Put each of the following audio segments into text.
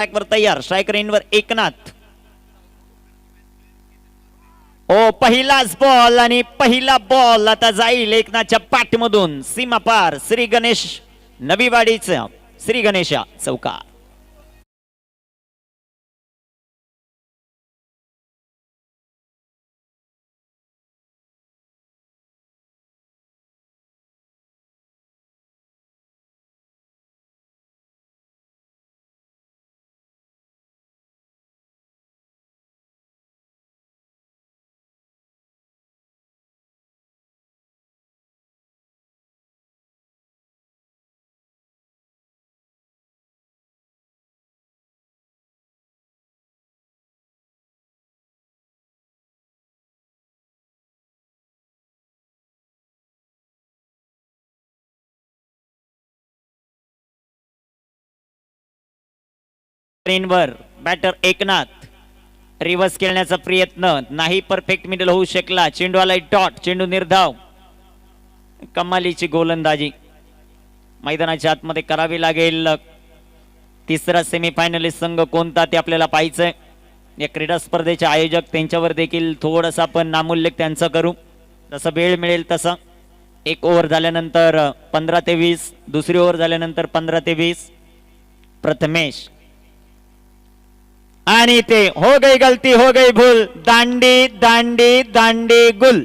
वर तयार, स्ट्रायकर इनवर एकनाथ. ओ पहिलाच बॉल आणि पहिला बॉल आता जाईल एकनाथच्या पाठमधून सीमा पार. श्री गणेश नवीवाडीचा श्री गणेशा चौकार. स्क्रीनवर बॅटर एकनाथ रिव्हर्स खेळण्याचा प्रयत्न नाही, परफेक्ट मिडल होऊ शकला. चेंडूला डॉट, चेंडू निर्धाव. कमालीची गोलंदाजी मैदानाच्या आतमध्ये करावी लागेल. तिसरा सेमीफायनलिस्ट संघ कोणता ते आपल्याला पाहायचंय. या क्रीडा स्पर्धेचे आयोजक त्यांच्यावर देखील थोडंसं आपण नामोल्लेख त्यांचा करू. जसं वेळ मिळेल तसं. एक ओव्हर झाल्यानंतर 15 ते 20, दुसरी ओव्हर झाल्यानंतर 15 ते 20. प्रथमेश आणि ते हो गई गलती, हो गई भूल. दांडी दांडी दांडी गुल.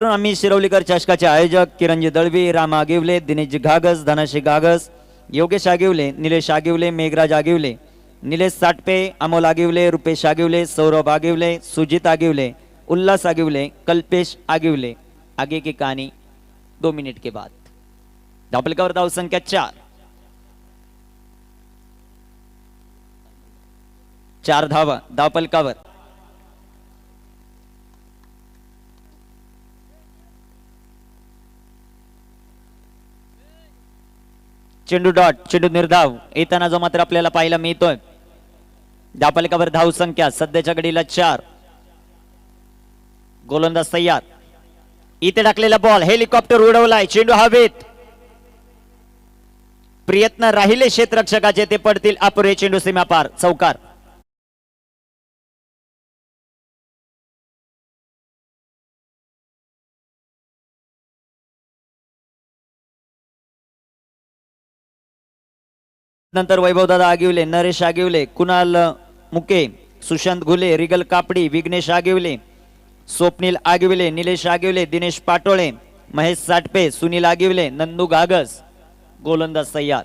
आम्ही शिरवलीकर चषकाचे आयोजक किरणजी दळवी, राम आगिवले, दिनेश घागस, धनाशी घागस, योगेश आगिवले, निलेश आगिवले, मेघराज आगिवले, निलेश साटपे, अमोल आगिवले, रुपेश आगिवले, सौरभ आगिवले, सुजित आगिवले, उल्लास आगिवले, कल्पेश आगिवले. आगे की कहानी 2 मिनट के बाद. धावफलकावर धाव संख्या 4 धावा धावफलकावर. चेंडू डॉट, चेंडू निर्धाव येताना जो मात्र आपल्याला पाहायला मिळतोय. धावफलकावर धाव संख्या सध्याच्या घडीला 4. गोलंदाज तयार. इथे टाकलेला बॉल हेलिकॉप्टर उडवलाय. चेंडू हवेत. प्रयत्न राहिले क्षेत्ररक्षकाचे ते पडतील अपुरे. चेंडू सीमा पार चौकार. नंतर वैभवदादा आगिवले, नरेश आगिवले, कुणाल मुके, सुशांत घुले, रिगल कापडी, विघ्नेश आगिवले, स्वप्नील आगिवले, निलेश आगिवले, दिनेश पाटोळे, महेश साटपे, सुनील आगिवले, नंदू घागस. गोलंदाज तयार.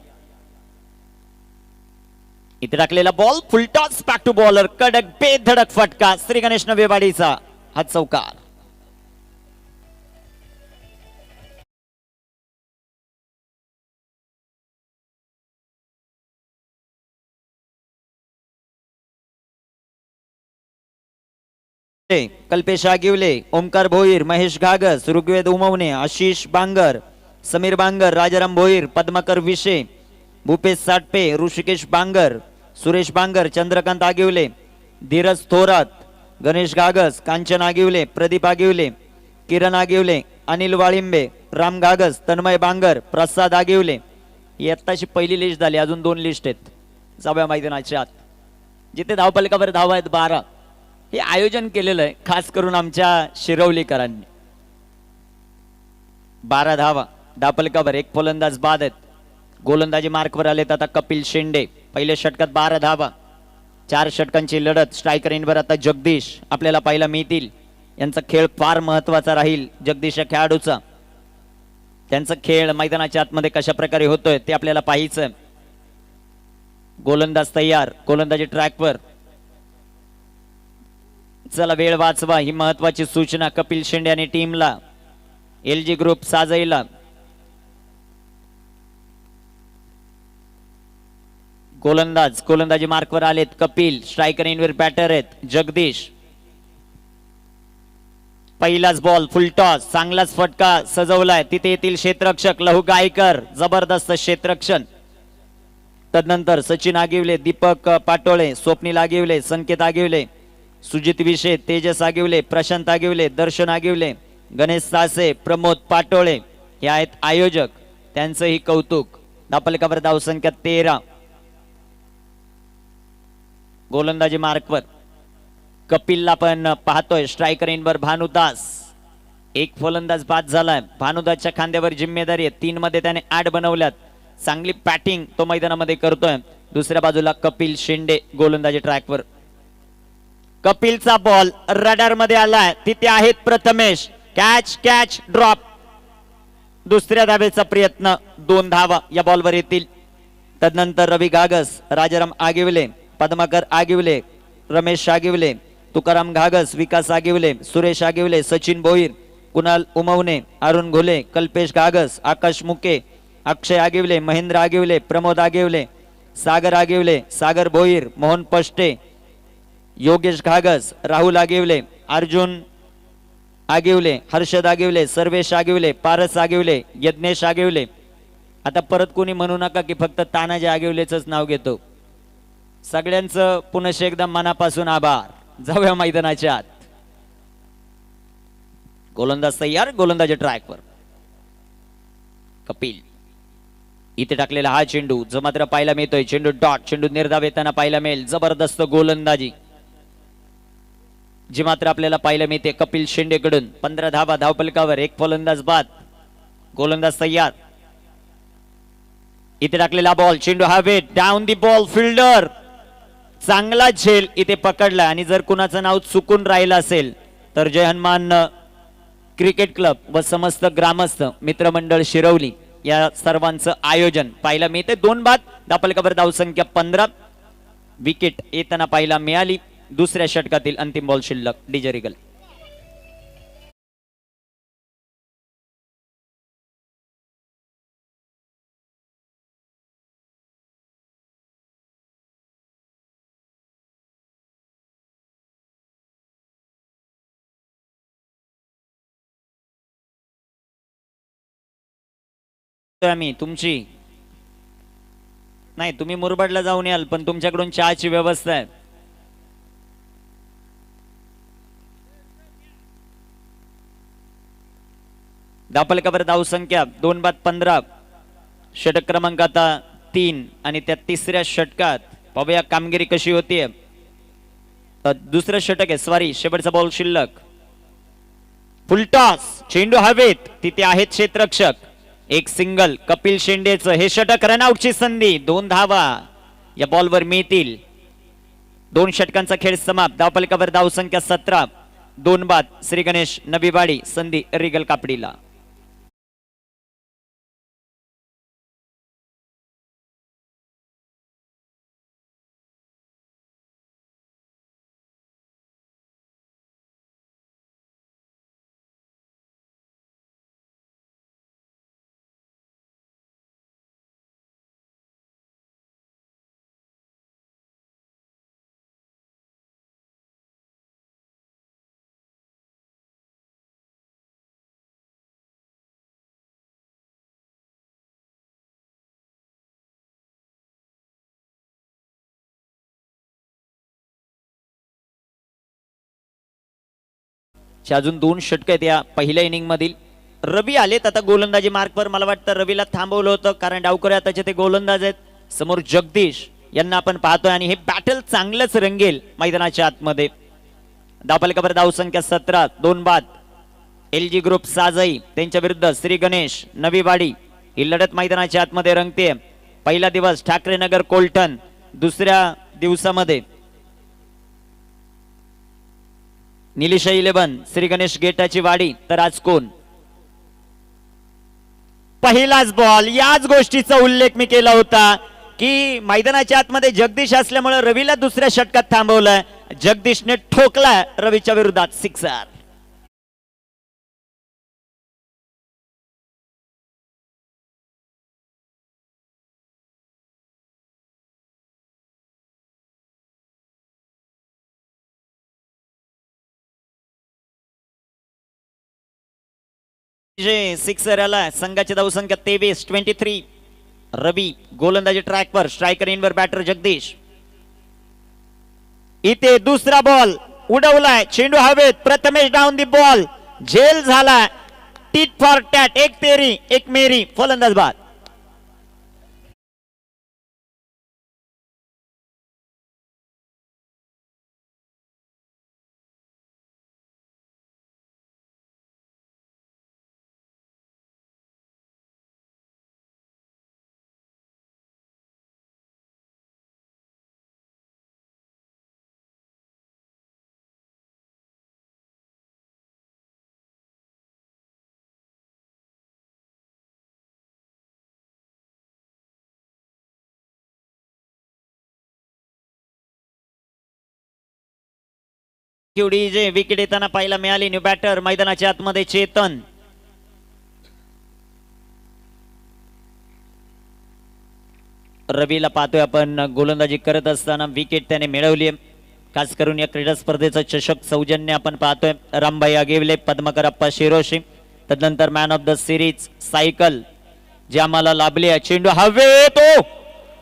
इथे टाकलेला ball full toss back to bowler. कडक बेधडक फटका. श्री गणेश नवेवाडीचा हा चौकार. कल्पेश आगिवले, ओमकार भोईर, महेश घागस, ऋग्वेद उमवणे, आशिष बांगर, समीर बांगर, राजाराम भोईर, पद्माकर विशे, भूपेश साटपे, ऋषिकेश बांगर, सुरेश बांगर, चंद्रकांत आगिवले, धीरज थोरात, गणेश घागस, कांचन आगिवले, प्रदीप आगिवले, किरण आगिवले, अनिल वाळिंबे, राम घागस, तन्मय बांगर, प्रसाद आगिवले. ही आत्ताची पहिली लिस्ट झाली. अजून 2 लिस्ट आहेत सभा मैदानाच्या आत, जिथे धावफलकावर धावा आहेत 12. हे आयोजन केलेलं आहे खास करून आमच्या शिरवलीकरांनी. 12 धावा धावफलकावर. 1 फलंदाज बाद आहेत. गोलंदाजी मार्कवर आलेत आता कपिल शेंडे. पहिल्या षटकात 12 धावा. 4 षटकांची लढत. स्ट्रायकर इनवर आता जगदीश आपल्याला पाहायला मिळतील. यांचा खेळ फार महत्वाचा राहील. जगदीश या खेळाडूचा त्यांचा खेळ मैदानाच्या आतमध्ये कशा प्रकारे होतोय ते आपल्याला पाहायचं. गोलंदाज तयार. गोलंदाजी ट्रॅकवर. चला वेळ वाचवा ही महत्वाची सूचना कपिल शेंडे आणि टीमला. LG ग्रुप साजईला. गोलंदाज गोलंदाजी मार्कवर आलेत. कपिल स्ट्रायकर इनवर बॅटर आहेत जगदीश. पहिलाच बॉल फुलटॉस, चांगलाच फटका सजवलाय, तिथे येतील क्षेत्ररक्षक लहू गायकर, जबरदस्त क्षेत्ररक्षण. तदनंतर सचिन आगिवले, दीपक पाटोळे, स्वप्नील आगिवले, संकेत आगिवले, सुजित विशे, तेजस आगिवले, प्रशांत आगिवले, दर्शन आगिवले, गणेश सासे, प्रमोद पाटोळे हे आहेत आयोजक, त्यांचंही कौतुक. धापलकावर धावसंख्या 13. गोलंदाजी मार्कवर कपिलला पण पाहतोय. स्ट्रायकर इनवर भानुदास, एक फलंदाज बाद झालाय. भानुदासच्या खांद्यावर जिम्मेदारी आहे. 3 मध्ये त्याने 8 बनवल्यात. चांगली बॅटिंग तो मैदानामध्ये करतोय. दुसऱ्या बाजूला कपिल शिंदे गोलंदाजी ट्रॅकवर. कपिलचा बॉल रडार मध्ये आलाय, तिथे आहेत प्रथमेश. Catch catch drop. दुसऱ्या धावेचा प्रयत्न, 2 धावा या बॉलवर येतील. तदनंतर रवी घागस, राजाराम आगिवले, पद्माकर आगिवले, रमेश आगिवले, तुकाराम घागस, विकास आगिवले, सुरेश आगिवले, सचिन भोईर, कुणाल उमवणे, अरुण घोले, कल्पेश घागस, आकाश मुके, अक्षय आगिवले, महेंद्र आगिवले, प्रमोद आगिवले, सागर आगिवले, सागर भोईर, मोहन पष्टे, योगेश घागस, राहुल आगिवले, अर्जुन आगिवले, हर्षद आगिवले, सर्वेश आगिवले, पारस आगिवले, यज्ञेश आगिवले. आता परत कोणी म्हणू नका की फक्त तानाजी आगिवलेच नाव घेतो. सगळ्यांचं पुनश्च एकदा मनापासून आभार. जाऊया मैदानाच्या आत. गोलंदाज तयार, गोलंदाजी ट्रॅकवर. कपिल इथे टाकलेला हा चेंडू जो मात्र पाहायला मिळतोय. चेंडू डॉट, चेंडू निर्धाव येताना पाहायला मिळेल. जबरदस्त गोलंदाजी जी मात्र आपल्याला पाहायला मिळते कपिल शिंदेकडून. 15 धावा धावपलकावर, एक फलंदाज बाद. गोलंदाज तयार. इथे टाकलेला बॉल, चेंडू हवेत, डाऊन दी बॉल, फिल्डर चांगला झेल इथे पकडला. आणि जर कुणाचं नाव चुकून राहिलं असेल तर जय हनुमान क्रिकेट क्लब व समस्त ग्रामस्थ मित्रमंडळ शिरवली या सर्वांचं आयोजन पाहायला मिळते. 2 बाद. धापलकावर धावसंख्या 15. विकेट येताना पाहायला मिळाली. दुसऱ्या षटकातील अंतिम बॉल शिल्लक. DJ Regal. आम्ही तुमची नाही, तुम्ही मुरबाडला जाऊन याल, पण तुमच्याकडून चहाची व्यवस्था आहे. धापलकावर धावसंख्या 2 बाद 15. षटक क्रमांक आता 3 आणि त्या तिसऱ्या षटकात पाहूया कामगिरी कशी होतीये. दुसरं षटक आहे, सॉरी शेवटचा बॉल शिल्लक. फुलटॉस, चेंडू हवेत, तिथे आहेत क्षेत्ररक्षक. एक सिंगल कपिल शिंदेचं. हे षटक रनआउटची संधी. 2 धावा या बॉलवर मिळतील. 2 षटकांचा खेळ समाप्त. धावपलकावर धावसंख्या 17. 2 बाद. श्री गणेश नबीवाडी, संधी रिगल कापडीला. अजून 2 षटक आहेत या पहिल्या इनिंग मधील. रवी आलेत आता गोलंदाजी मार्कवर. मला वाटतं रवीला थांबवलं होतं कारण डावकरी आताचे ते गोलंदाज आहेत. समोर जगदीश यांना आपण पाहतोय आणि हे बॅटल चांगलंच रंगेल मैदानाच्या आतमध्ये. धावपलकावर धावसंख्या 17. 2 बाद. LG ग्रुप साजई त्यांच्या विरुद्ध श्री गणेश नवीवाडी ही लढत मैदानाच्या आतमध्ये रंगते. पहिला दिवस ठाकरे नगर कोलटन, दुसऱ्या दिवसामध्ये निलिशा 11 श्री गणेश गेटाची वाडी. तर आज कोण? पहिलाच बॉल. याच गोष्टीचा उल्लेख मी केला होता की मैदानाच्या आतमध्ये जगदीश असल्यामुळे रवीला दुसऱ्या षटकात थांबवलंय. जगदीशने ठोकलाय रवीच्या विरोधात सिक्सर. जे सिक्सर आला संघाची धावसंख्या 23 रवी गोलंदाजी ट्रॅकवर स्ट्रायकर इनवर बॅटर जगदीश इथे दुसरा बॉल उडवलाय चेंडू हवेत प्रथमेश डाऊन दी बॉल झेल झाला टीट फॉर टॅट एक तेरी एक मेरी फलंदाज बाद जे विकेट येताना पाहायला मिळाली न्यू बॅटर मैदानाच्या आतमध्ये चेतन रवीला पाहतोय आपण गोलंदाजी करत असताना विकेट त्याने मिळवली खास करून या क्रीडा स्पर्धेचा चषक सौजन्य आपण पाहतोय रामभाई आगेवले पद्माकर अप्पा शिरोशी तदनंतर man of the series cycle जे आम्हाला लाभले चेंडू हवे तो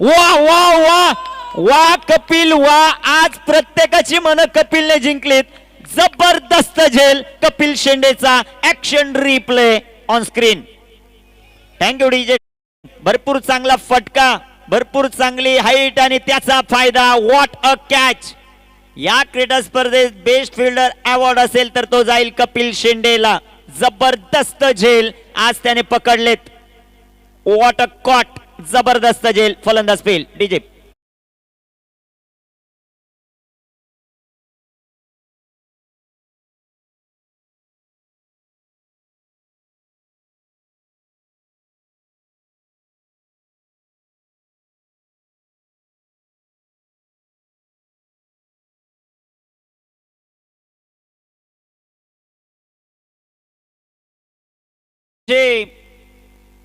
वा वा वा वा कपिल वा आज प्रत्येकाची मन कपिलने जिंकलीत जबरदस्त झेल कपिल शेंडेचा action replay on screen thank you DJ भरपूर चांगला फटका भरपूर चांगली हाईट आणि त्याचा फायदा व्हॉट अ कॅच या क्रीडा स्पर्धेत बेस्ट फिल्डर अवॉर्ड असेल तर तो जाईल कपिल शेंडेला जबरदस्त झेल आज त्याने पकडलेत व्हॉट अ कॉट जबरदस्त झेल फलंदाज fail DJ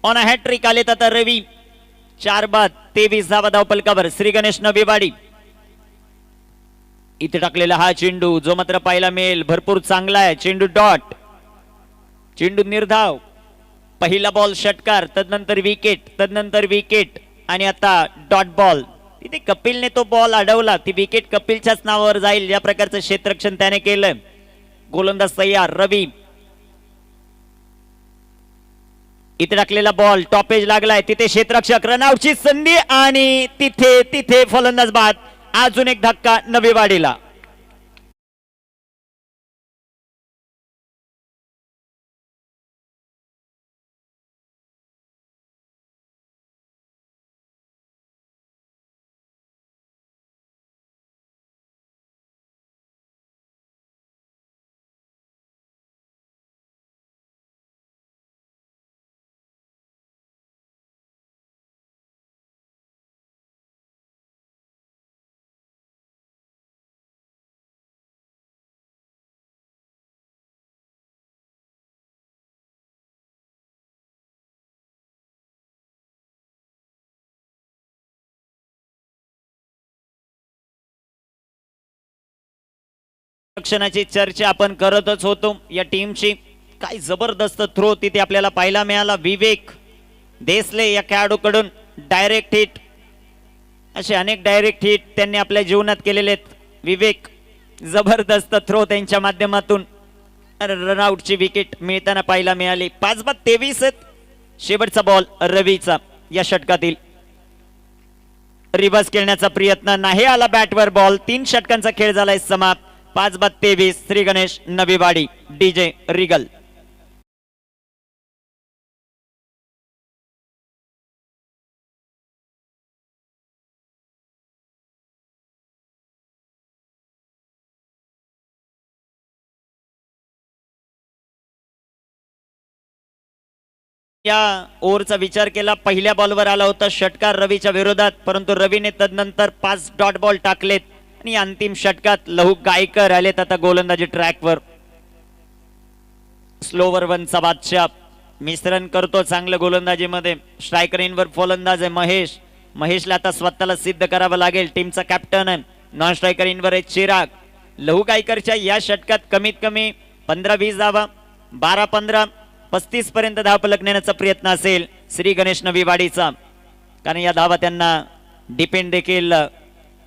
on a hattrick आलेत आता रवी 4 बाद 23 धावा धावपलकावर श्री गणेश नबीवाडी इथे टाकलेला हा चेंडू जो मात्र पाहायला मिळेल भरपूर चांगला आहे चेंडू डॉट चेंडू निर्धाव पहिला बॉल षटकार तदनंतर विकेट आणि आता डॉट बॉल तिथे कपिलने तो बॉल अडवला ती विकेट कपिलच्याच नावावर जाईल या प्रकारचं क्षेत्ररक्षण त्याने केलं गोलंदाज तयार रवी इथे टाकलेला बॉल टॉपेज लागलाय तिथे क्षेत्ररक्षक रनआउटची संधी आणि तिथे फलंदाज बाद अजून एक धक्का नवीवाडीला रक्षणाची चर्चा आपण करतच होतो या टीमची काय जबरदस्त थ्रो तिथे आपल्याला पाहायला मिळाला विवेक देसले या खेळाडूकडून डायरेक्ट हिट असे अनेक डायरेक्ट हिट त्यांनी आपल्या जीवनात केलेले आहेत विवेक जबरदस्त थ्रो त्यांच्या माध्यमातून रनआउटची विकेट मिळताना पाहायला मिळाली 5 बाद 23 शेवटचा बॉल रवीचा या षटकातील रिव्हर्स खेळण्याचा प्रयत्न नाही आला बॅटवर बॉल 3 षटकांचा खेळ झालाय समाप्त 5 बाद 23 श्री गणेश नवीवाडी डीजे रिगल या ओव्हरचा विचार केला पहिल्या बॉलवर आला होता षटकार रवीच्या विरोधात परंतु रवीने तदनंतर 5 डॉट बॉल टाकलेत आणि अंतिम षटकात लहू गायकर आलेत आता गोलंदाजी ट्रॅकवर स्लोवर वनचा बादशाह मिश्रण करतो चांगलं गोलंदाजीमध्ये स्ट्रायकर इनवर फलंदाज आहे महेशला आता स्वतःला सिद्ध करावं लागेल टीमचा कॅप्टन आहे नॉन स्ट्रायकर इनवर आहे चिराग लहू गायकरच्या या षटकात कमीत कमी 15-20 धावा 12-15 35 पर्यंत धाव फलक नेण्याचा प्रयत्न असेल श्री गणेश नवीवाडीचा, कारण या धावा त्यांना डिपेंड देखील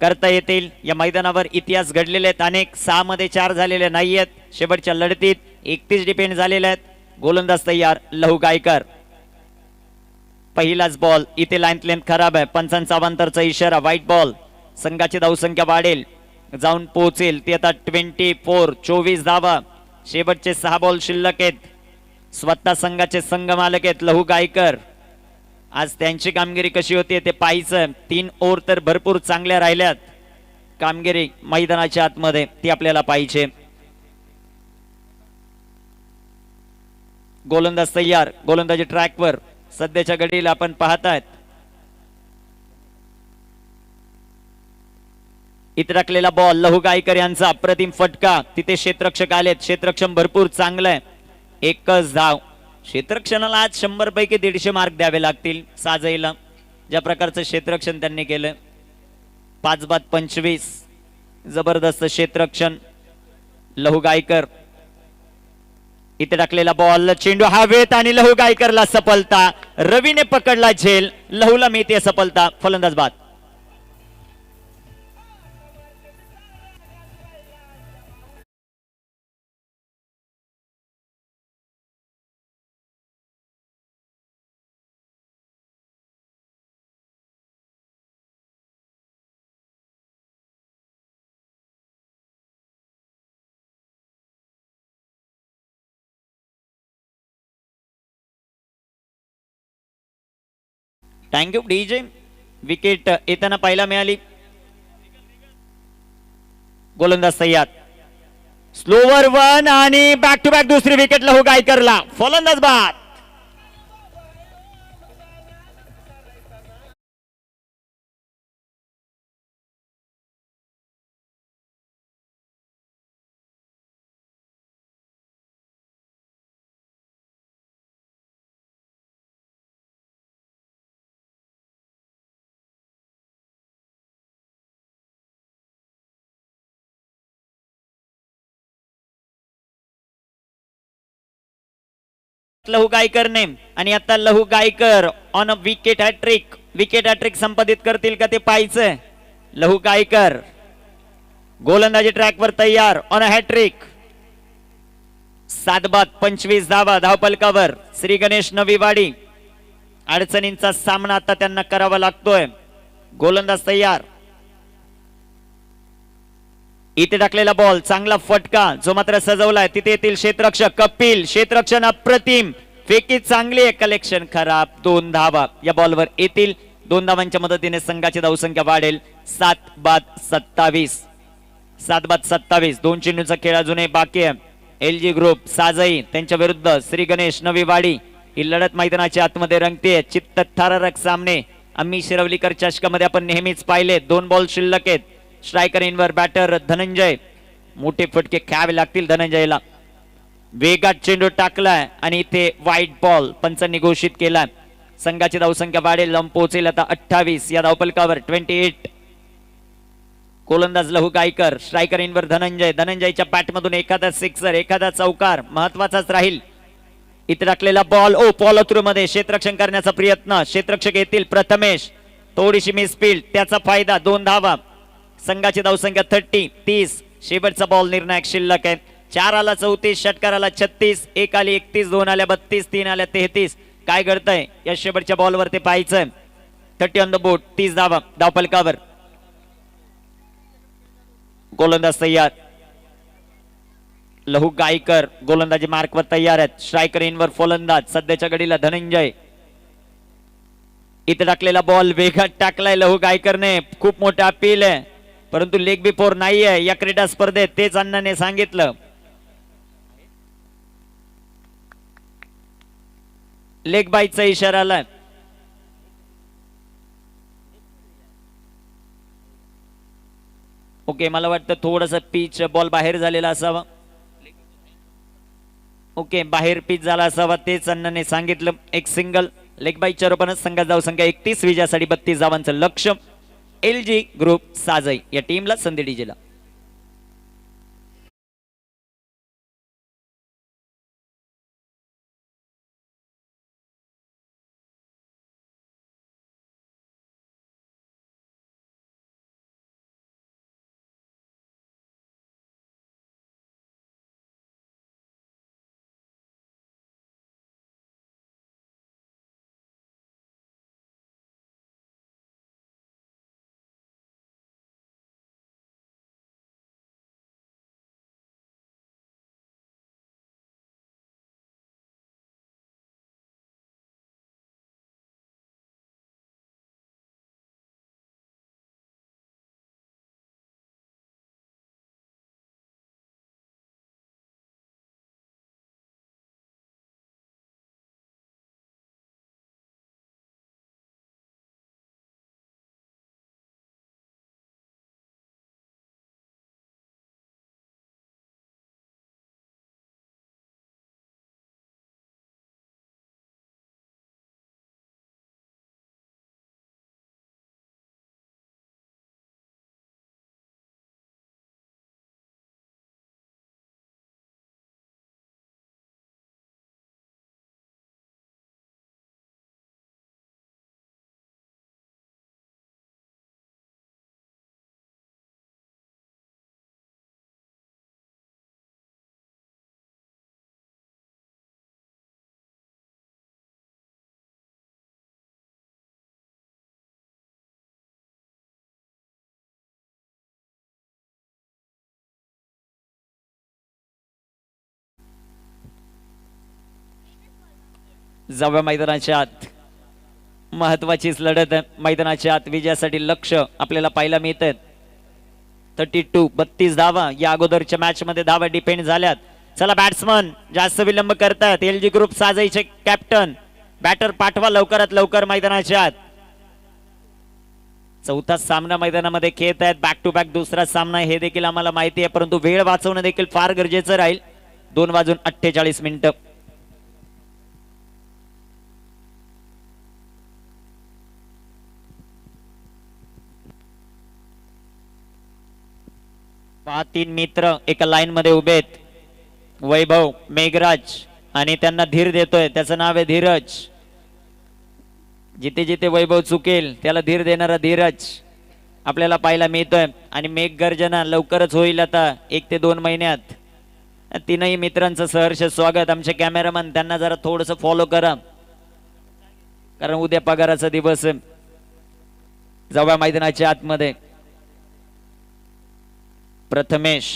करता येतील. या मैदानावर इतिहास घडलेले आहेत अनेक, 6 मध्ये 4 झालेले नाहीयेत. शेवटच्या लढतीत 31 डिपेंड झालेले आहेत. गोलंदाज तयार लहू गायकर. पहिलाच बॉल इथे लाईन लेंथ खराब आहे, पंचांचा अवांतरचा इशारा, व्हाईट बॉल. संघाची धावसंख्या वाढेल, जाऊन पोहोचेल ती आता 24 धावा. शेवटचे 6 बॉल शिल्लक आहेत. स्वतः संघाचे संघ मालक आहेत लहू गायकर. आज त्यांची कामगिरी कशी होती ते पाहायचं. 3 ओव्हर तर भरपूर चांगल्या राहिल्यात. कामगिरी मैदानाच्या आतमध्ये ती आपल्याला पाहिजे. गोलंदाज तयार, गोलंदाजी ट्रॅकवर. सध्याच्या घडीला आपण पाहतायत इथे टाकलेला बॉल लहू गायकर यांचा अप्रतिम फटका. तिथे क्षेत्ररक्षक आलेत, क्षेत्ररक्षण भरपूर चांगलं आहे. एकच धाव. क्षेत्ररक्षणाला आज 100 पैकी 150 मार्क द्यावे लागतील साजईला, ज्या प्रकारचं क्षेत्ररक्षण त्यांनी केलं. 5 बाद 25 जबरदस्त क्षेत्ररक्षण लहू गायकर. इथे टाकलेला बॉल, चेंडू हवेत आणि लहू गायकरला सफलता. रवीने पकडला झेल, लहूला मिळते सफलता. फलंदाज बाद. Thank you DJ. विकेट येताना पाहायला मिळाली. गोलंदाज तयार, स्लोवर 1 आणि बॅक टू बॅक दुसरी विकेट लहू गायकरला. फलंदाज बाद. लहू गायकरने आणि आता Lahu Gaikar on a wicket hattrick. Wicket hattrick संपादित करतील का ते पाहायचंय. लहू गायकर गोलंदाजी ट्रॅकवर तयार ऑन अ हॅट्रिक. 7 बाद 25 धावा धावपलकावर. श्री गणेश नवीवाडी. अडचणींचा सामना आता त्यांना करावा लागतोय. गोलंदाज तयार. इथे टाकलेला बॉल, चांगला फटका जो मात्र सजवलाय. तिथे येथील क्षेत्ररक्षक कपिल. क्षेत्ररक्षण अप्रतिम, फेकी चांगली आहे, कलेक्शन खराब. 2 धावा या बॉलवर येतील. 2 धावांच्या मदतीने संघाची धावसंख्या वाढेल. 7 बाद 27. 7 बाद 27. 2 चेंडूंचा खेळ अजूनही बाकी आहे. LG ग्रुप साजई त्यांच्या विरुद्ध श्री गणेश नवीवाडी. ही लढत मैदानाच्या आतमध्ये रंगते. चित्त थरारक सामने आम्ही शिरवलीकर चषकामध्ये आपण नेहमीच पाहिले. 2 बॉल शिल्लक आहेत. स्ट्रायकर इनवर बॅटर धनंजय. मोठे फटके खेळावे लागतील धनंजयला. वेगात चेंडू टाकलाय आणि इथे व्हाईट बॉल पंचांनी घोषित केलाय. संघाची धावसंख्या वाढेल, लांब पोहोचेल आता 28 या धावपलकावर. 28. गोलंदाज लहू गायकर. स्ट्रायकर इनवर धनंजय. धनंजयच्या बॅटमधून एखादा सिक्सर, एखादा चौकार महत्वाचाच राहील. इथे टाकलेला बॉल फॉलो थ्रू मध्ये क्षेत्ररक्षण करण्याचा प्रयत्न. क्षेत्ररक्षक येतील प्रथमेश. थोडीशी मिसफील्ड, त्याचा फायदा. 2 धावा. संघाची धावसंख्या 30. शेवटचा बॉल निर्णायक शिल्लक आहे. 4 आला 34, षटकार आला 36, 1 आली 31, 2 आल्या 32, 3 आल्या 33. काय घडतंय या शेवटच्या बॉलवर ते पाहायचंय. 30 ऑन द बोर्ड. 30 धावा धावफलकावर. गोलंदाज तयार लहू गायकर. गोलंदाजी मार्कवर तयार आहेत. स्ट्रायकर इनवर फलंदाज सध्याच्या घडीला धनंजय. इथे टाकलेला बॉल वेगात टाकलाय लहू गायकरने. खूप मोठा अपील आहे, परंतु लेग बिफोर नाहीये या क्रीडा स्पर्धेत, तेच अण्णाने सांगितलं. लेग बाईचा इशारा आलाय. ओके, मला वाटतं थोडस पिच बॉल बाहेर झालेला असावा. ओके, बाहेर पिच झाला असावा, तेच अण्णाने सांगितलं. एक सिंगल लेग बाईच्या रूपाने संघाची धावसंख्या 31, विजयासाठी 32 धावांचं लक्ष्य. LG ग्रुप साजई या टीमला संधी डीजेला. जाऊया मैदानाच्या आत. महत्वाचीच लढत मैदानाच्या आत. विजयासाठी लक्ष आपल्याला पाहायला मिळतात. 32 धावा या अगोदरच्या मॅच मध्ये धावा डिपेंड झाल्यात. चला बॅट्समन जास्त विलंब करतात. एलजी ग्रुप साजाईचे कॅप्टन बॅटर पाठवा लवकरात लवकर मैदानाच्या आत. चौथा सामना मैदानामध्ये खेळत आहेत. बॅक टू बॅक दुसरा सामना हे देखील आम्हाला माहिती आहे, परंतु वेळ वाचवणं देखील फार गरजेचं राहील. 2:48 तीन मित्र एका लाईन मध्ये उभे आहेत. वैभव, मेघराज आणि त्यांना धीर देतोय. त्याचं नाव आहे धीरज. जिथे जिथे वैभव चुकेल त्याला धीर देणारा धीरज आपल्याला पाहायला मिळतोय. आणि मेघगर्जना लवकरच होईल आता 1 ते 2 महिन्यात. तीनही मित्रांचं सहर्ष स्वागत. आमचे कॅमेरामन त्यांना जरा थोडस फॉलो करा, कारण उद्या पगाराचा दिवस आहे. जाऊया मैदानाच्या आतमध्ये. प्रथमेश,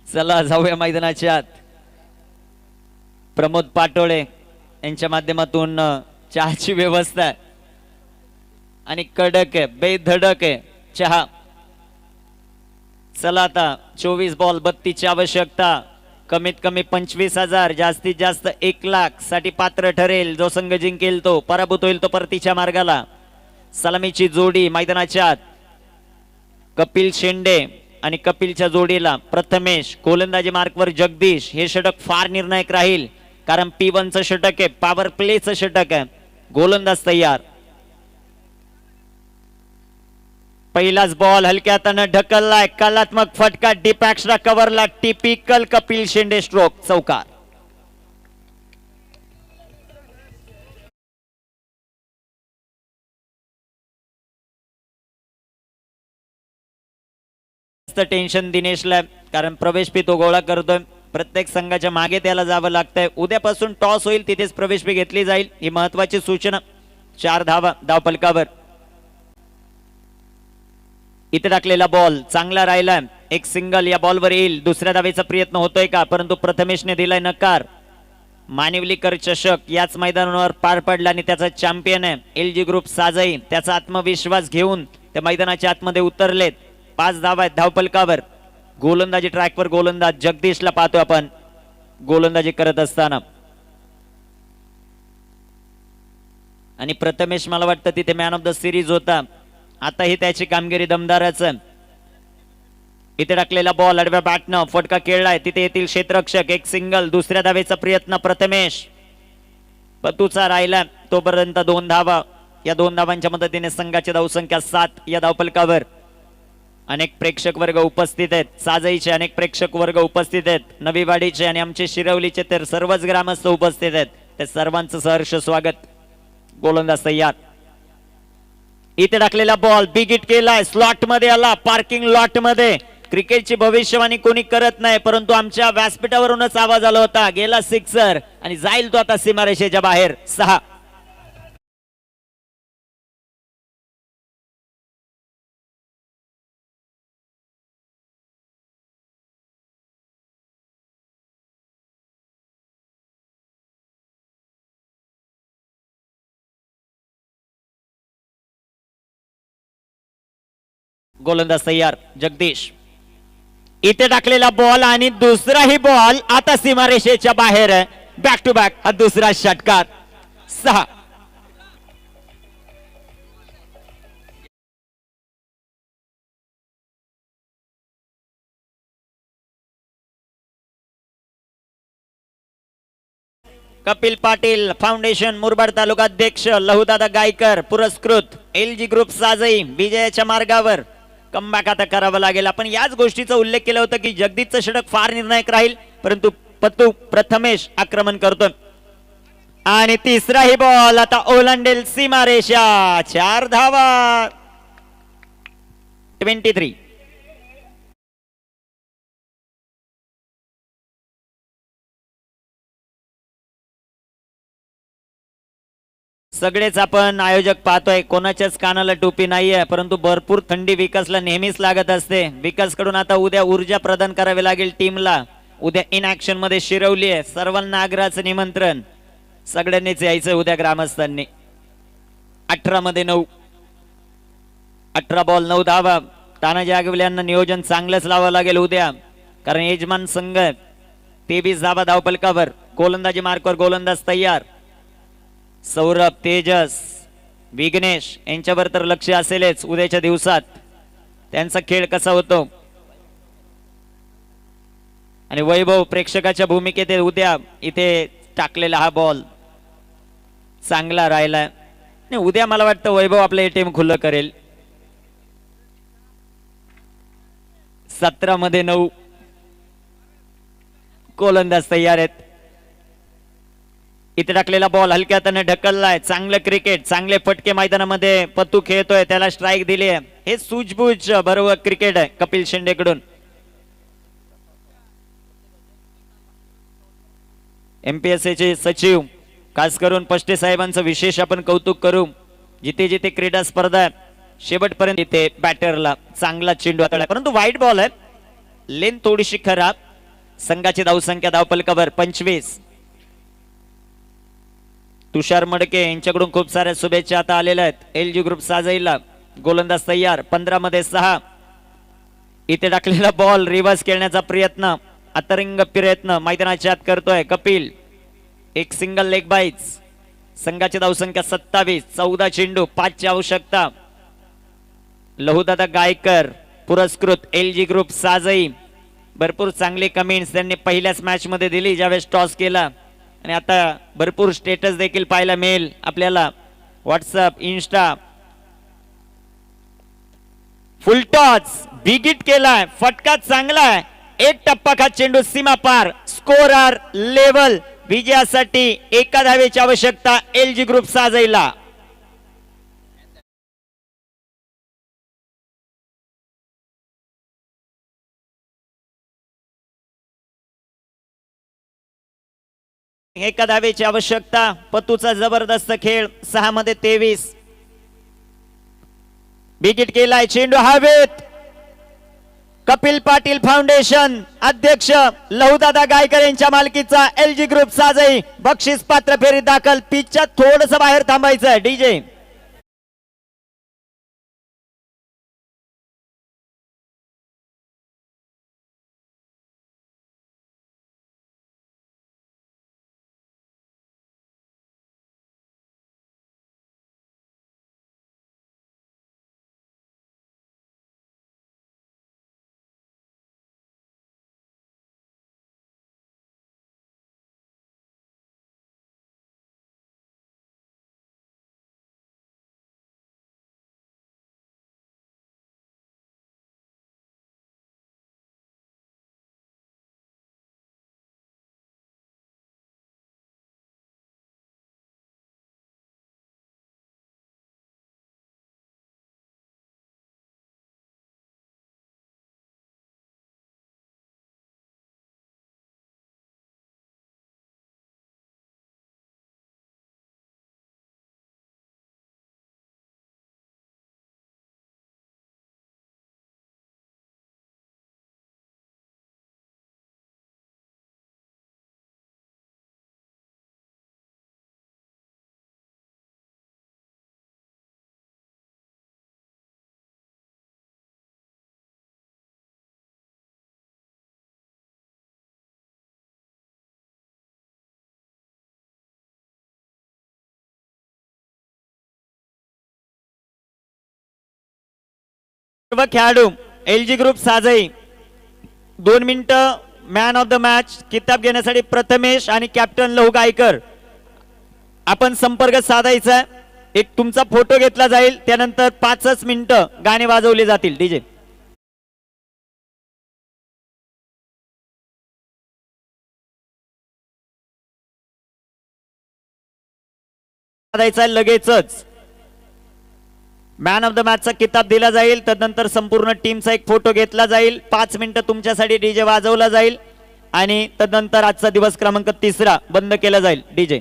चला जाऊया मैदानाच्या आत. प्रमोद पाटोळे यांच्या माध्यमातून चहाची व्यवस्था आहे आणि कडक आहे, बेधडक आहे चहा. चला आता 24 बॉल 32 ची आवश्यकता. कमीत कमी 25,000, जास्तीत जास्त 1,00,000 साठी पात्र ठरेल. जो संघ जिंकेल तो पराभूत होईल, तो परतीच्या मार्गाला. सलामीची जोडी मैदानाच्या आत. कपिल शेंडे आणि कपिलच्या जोडीला प्रथमेश. गोलंदाजी मार्कवर जगदीश. हे षटक फार निर्णायक राहील, कारण P1 चं षटक आहे, पॉवर प्लेचं षटक आहे. गोलंदाज तयार. पहिलाच बॉल हलक्या हाताने ढकललाय. कलात्मक फटका डीपॅक्सला कव्हरला. टिपिकल कपिल शेंडे स्ट्रोक. चौकार. टेन्शन दिनेशला, कारण प्रवेश पी तो गोळा करतोय. प्रत्येक संघाच्या मागे त्याला जावं लागतंय. उद्यापासून टॉस होईल, तिथेच प्रवेश पी घेतली जाईल. ही महत्वाची सूचना. 4 धावा धावफलकावर. इथे टाकलेला बॉल चांगला राहिला. एक सिंगल या बॉलवर येईल. दुसऱ्या धावेचा प्रयत्न होतोय का, परंतु प्रथमेशने दिलाय नकार. मानिवलीकर चषक याच मैदानावर पार पडला आणि त्याचा चॅम्पियन आहे एलजी ग्रुप साजाई. त्याचा आत्मविश्वास घेऊन त्या मैदानाच्या आतमध्ये उतरलेत. 5 धावा आहेत धावफलकावर. गोलंदाजी ट्रॅकवर गोलंदाज जगदीशला पाहतोय आपण गोलंदाजी करत असताना. आणि प्रथमेश मला वाटतं तिथे मॅन ऑफ द सिरीज होता. आता ही त्याची कामगिरी दमदारच. इथे टाकलेला बॉल आडव्या बॅटनं फटका खेळलाय. तिथे येथील क्षेत्ररक्षक. एक सिंगल. दुसऱ्या धावेचा प्रयत्न प्रथमेश पतूचा राहिला. तोपर्यंत 2 धावा. या 2 धावांच्या मदतीने संघाची धावसंख्या 7 या धावफलकावर. अनेक प्रेक्षक वर्ग उपस्थित आहेत. साजाईचे अनेक प्रेक्षक वर्ग उपस्थित आहेत. नवीवाडीचे आणि आमचे शिरवलीचे तर सर्वच ग्रामस्थ उपस्थित आहेत. त्या सर्वांचं सहर्ष स्वागत. गोलंदाज तयार. इथे टाकलेला बॉल बिग हिट केलाय. स्लॉट मध्ये आला. पार्किंग लॉट मध्ये. क्रिकेटची भविष्यवाणी कोणी करत नाही, परंतु आमच्या व्यासपीठावरूनच आवाज आला होता. गेला सिक्सर आणि जाईल तो आता सीमारेषेच्या बाहेर. 6. गोलंदाज तयार. जगदीश. इथे टाकलेला बॉल आणि दुसराही बॉल आता सीमारेषेच्या बाहेर आहे. बॅक टू बॅक हा दुसरा षटकार. 6. कपिल पाटील फाउंडेशन मुरबाड तालुका अध्यक्ष लहुदादा गायकर पुरस्कृत एलजी ग्रुप साजई विजयाच्या मार्गावर. कमबॅक आता करावं लागेल. आपण याच गोष्टीचा उल्लेख केला होता की जगदीशचं षटक फार निर्णायक राहील, परंतु पतू प्रथमेश आक्रमण करतोय. आणि तिसराही बॉल आता ओलांडेल सीमारेषा. 4 धावा. 23. सगळेच आपण आयोजक पाहतोय, कोणाच्याच कानाला टोपी नाहीये, परंतु भरपूर थंडी विकासला नेहमीच लागत असते. विकास कडून आता उद्या ऊर्जा प्रदान करावी लागेल टीमला. उद्या इन ऍक्शन मध्ये शिरवली आहे. सर्वांना आग्रहाचं निमंत्रण, सगळ्यांनीच यायचं उद्या ग्रामस्थांनी. 18 मध्ये 9, 18 बॉल 9 धावा. तानाजी आगवले यांना नियोजन चांगलंच लावावं लागेल उद्या, कारण यजमान संघ 23 धावा धावपलकावर. गोलंदाजी मार्कवर गोलंदाज तयार. सौरभ, तेजस, विघ्नेश यांच्यावर तर लक्ष असेलच उद्याच्या दिवसात, त्यांचा खेळ कसा होतो. आणि वैभव प्रेक्षकाच्या भूमिकेत उद्या इथे टाकलेला हा बॉल चांगला राहिलाय. उद्या मला वाटतं वैभव आपलं एटीएम खुलं करेल. 17 मध्ये 9, गोलंदाज तयार आहेत. इथे टाकलेला बॉल हलक्या हाताने ढकललाय. चांगलं क्रिकेट, चांगले फटके मैदानामध्ये पत्तू खेळतोय, त्याला स्ट्राईक दिली आहे. हे सूझबूझ बरोबर क्रिकेट आहे कपिल शेंडेकडून. MPSA चे सचिव खास करून पष्टे साहेबांचं विशेष आपण कौतुक करू. जिथे जिथे क्रीडा स्पर्धा आहे शेवटपर्यंत इथे बॅटरला चांगला चेंडू हाताळला, परंतु वाईट बॉल आहे. लेन थोडीशी खराब. संघाची धावसंख्या धावपलकावर 25. तुषार मडके यांच्याकडून खूप साऱ्या शुभेच्छा आता आलेल्या आहेत. LG ग्रुप साजईला. गोलंदाज तयार. 15 मध्ये 6. इथे टाकलेला बॉल रिव्हर्स खेळण्याचा प्रयत्न, अतरंग प्रयत्न मैदानाच्या आत करतोय कपिल. एक सिंगल लेग बाईट्स. संघाची धावसंख्या 27. 14 चेंडू, 5 ची आवश्यकता. लहुदादा गायकर पुरस्कृत LG ग्रुप साजई. भरपूर चांगली कमेंट्स त्यांनी पहिल्याच मॅच मध्ये दिली ज्यावेळेस टॉस केला, आणि आता भरपूर स्टेटस देखील पाहायला मिळेल आपल्याला व्हॉट्सअप, इन्स्टा. फुल टॉस, बिग हिट केलाय, फटका चांगला आहे. एक टप्पा खा चेंडू सीमा पार. Scorer level. विजयासाठी एका धावेची आवश्यकता LG ग्रुप साजईला. एका धावेची आवश्यकता. पतूचा जबरदस्त खेळ. 6 मध्ये 23. विकेट केलाय, चेंडू हवेत. कपिल पाटील फाउंडेशन अध्यक्ष लहुदादा गायकर यांच्या मालकीचा LG ग्रुप साजई बक्षीस पात्र फेरीत दाखल. पिचच्या थोडस बाहेर थांबायचं डीजे. सर्व खेळाडू LG ग्रुप साजई 2 मिनिटं मॅन ऑफ द मॅच किताब घेण्यासाठी प्रथमेश आणि कॅप्टन लहू गायकर आपण संपर्क साधायचा. एक तुमचा फोटो घेतला जाईल, त्यानंतर 5 मिनिटं गाणे वाजवले जातील. डीजे साधायचा लगेचच. मॅन ऑफ द मॅचचा किताब दिला जाईल, तदनंतर संपूर्ण टीमचा एक फोटो घेतला जाईल. 5 मिनिटं तुमच्यासाठी डीजे वाजवला जाईल आणि तदनंतर आजचा दिवस क्रमांक 3 बंद केला जाईल. डीजे